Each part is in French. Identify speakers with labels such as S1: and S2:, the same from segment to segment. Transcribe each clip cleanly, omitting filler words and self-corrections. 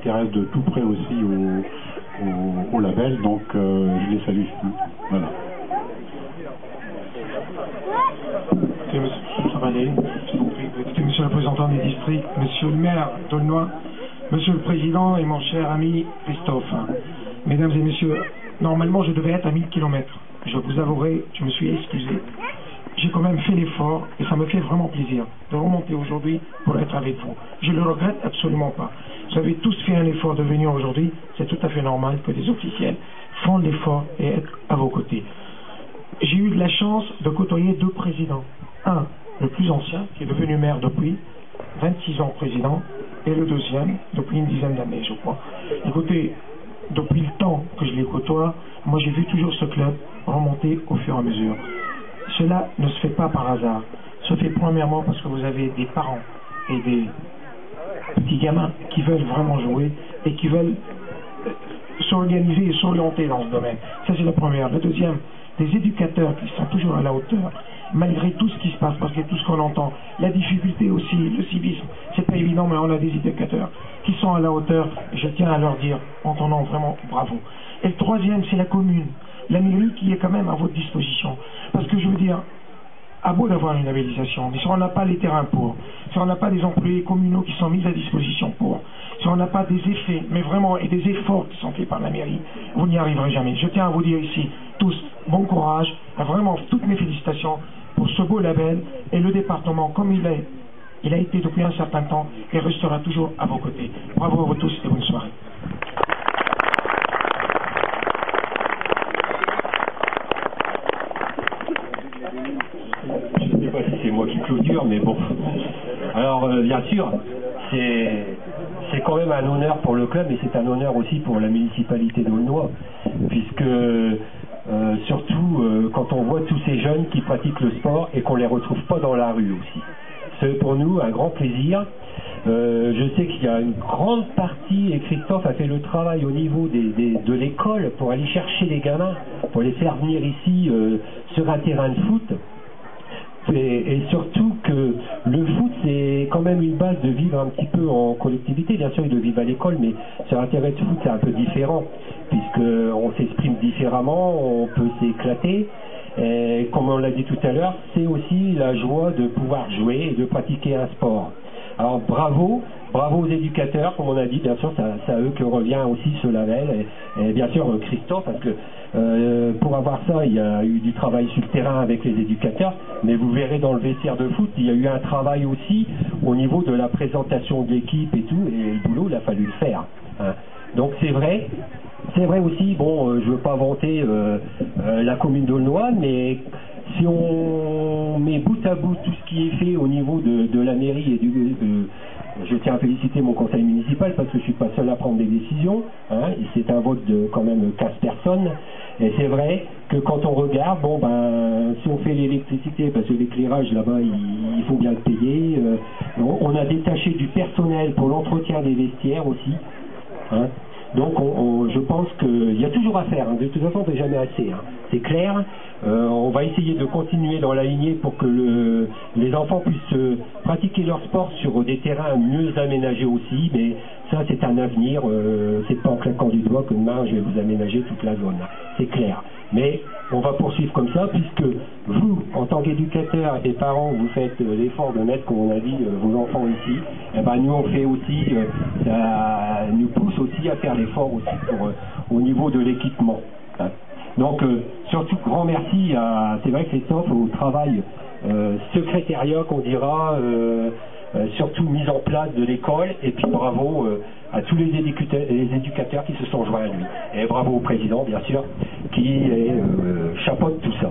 S1: s'intéressent de tout près aussi au label, donc je les salue. Voilà.
S2: Écoutez, monsieur le représentant des districts, monsieur le maire d'Aulnois, monsieur le président et mon cher ami Christophe, mesdames et messieurs, normalement je devais être à 1000 km. Je vous avouerai, je me suis excusé. J'ai quand même fait l'effort et ça me fait vraiment plaisir de remonter aujourd'hui pour être avec vous. Je le regrette absolument pas. Vous avez tous fait un effort de venir aujourd'hui, c'est tout à fait normal que des officiels font l'effort et être à vos côtés. J'ai eu de la chance de côtoyer deux présidents. Un, le plus ancien, qui est devenu maire depuis 26 ans président, et le deuxième, depuis une dizaine d'années, je crois. Écoutez, depuis le temps que je les côtoie, moi j'ai vu toujours ce club remonter au fur et à mesure. Cela ne se fait pas par hasard. Se fait premièrement parce que vous avez des parents et des petits gamins qui veulent vraiment jouer et qui veulent s'organiser et s'orienter dans ce domaine. Ça c'est la première. La deuxième, des éducateurs qui sont toujours à la hauteur, malgré tout ce qui se passe, parce que tout ce qu'on entend, la difficulté aussi, le civisme, c'est pas évident, mais on a des éducateurs qui sont à la hauteur. Je tiens à leur dire, en entendant vraiment bravo. Et le troisième, c'est la commune, la mairie qui est quand même à votre disposition. Parce que je veux dire, à beau d'avoir une labellisation, mais si on n'a pas les terrains pour, si on n'a pas des employés communaux qui sont mis à disposition pour, si on n'a pas des effets, mais vraiment, et des efforts qui sont faits par la mairie, vous n'y arriverez jamais. Je tiens à vous dire ici, tous, bon courage, vraiment toutes mes félicitations pour ce beau label, et le département, comme il a été depuis un certain temps, et restera toujours à vos côtés. Bravo à vous tous et bonne soirée.
S3: Je ne sais pas si c'est moi qui clôture, mais bon. Alors, bien sûr, c'est quand même un honneur pour le club, et c'est un honneur aussi pour la municipalité d'Aulnois, puisque surtout quand on voit tous ces jeunes qui pratiquent le sport et qu'on ne les retrouve pas dans la rue aussi. C'est pour nous un grand plaisir. Je sais qu'il y a une grande partie, et Christophe a fait le travail au niveau de l'école pour aller chercher les gamins, pour les faire venir ici sur un terrain de foot. Et surtout que le foot, c'est quand même une base de vivre un petit peu en collectivité, bien sûr, et de vivre à l'école, mais sur un terrain de foot, c'est un peu différent, puisqu'on s'exprime différemment, on peut s'éclater. Et comme on l'a dit tout à l'heure, c'est aussi la joie de pouvoir jouer et de pratiquer un sport. Alors bravo aux éducateurs, comme on a dit, bien sûr, c'est à eux que revient aussi ce label, et bien sûr Christophe, parce que pour avoir ça, il y a eu du travail sur le terrain avec les éducateurs, mais vous verrez dans le vestiaire de foot, il y a eu un travail aussi au niveau de la présentation de l'équipe et tout, et le boulot, il a fallu le faire. Hein. Donc c'est vrai aussi, bon, je veux pas vanter la commune d'Aulnois, mais si on met bout à bout tout ce qui est fait au niveau de la mairie et je tiens à féliciter mon conseil municipal parce que je suis pas seul à prendre des décisions, hein, et c'est un vote de quand même 15 personnes, et c'est vrai que quand on regarde, bon ben si on fait l'électricité, parce que l'éclairage là-bas il faut bien le payer, on a détaché du personnel pour l'entretien des vestiaires aussi, hein. Donc je pense qu'il y a toujours à faire, hein. De toute façon on ne fait jamais assez, hein. C'est clair. On va essayer de continuer dans la lignée pour que les enfants puissent pratiquer leur sport sur des terrains mieux aménagés aussi, mais ça c'est un avenir, c'est pas en claquant du doigt que demain je vais vous aménager toute la zone, c'est clair. Mais on va poursuivre comme ça, puisque vous, en tant qu'éducateurs et parents, vous faites l'effort de mettre, comme on a dit, vos enfants ici, et ben nous on fait aussi, ça nous pousse aussi à faire l'effort aussi pour, au niveau de l'équipement. Hein. Donc surtout grand merci à, c'est vrai Christophe, au travail secrétariat qu'on dira, surtout mise en place de l'école, et puis bravo à tous les éducateurs qui se sont joints à lui. Et bravo au président, bien sûr, qui chapeaute tout ça.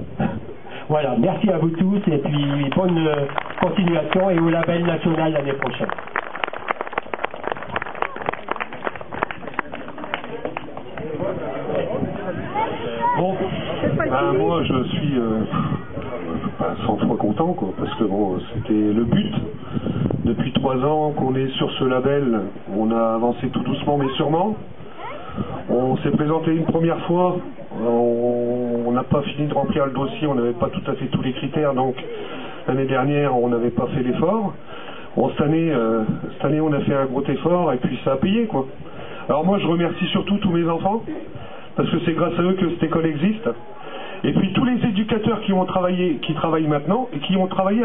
S3: Voilà, merci à vous tous, et puis bonne continuation, et au label national l'année prochaine.
S1: Bon, moi je suis 100 fois content, quoi, parce que bon, c'était le but. Depuis 3 ans qu'on est sur ce label, on a avancé tout doucement mais sûrement. On s'est présenté une première fois, on n'a pas fini de remplir le dossier, on n'avait pas tout à fait tous les critères, donc l'année dernière on n'avait pas fait l'effort. Bon, cette année on a fait un gros effort et puis ça a payé, quoi. Alors moi, je remercie surtout tous mes enfants, parce que c'est grâce à eux que cette école existe. Et puis tous les éducateurs qui ont travaillé, qui travaillent maintenant, et qui ont travaillé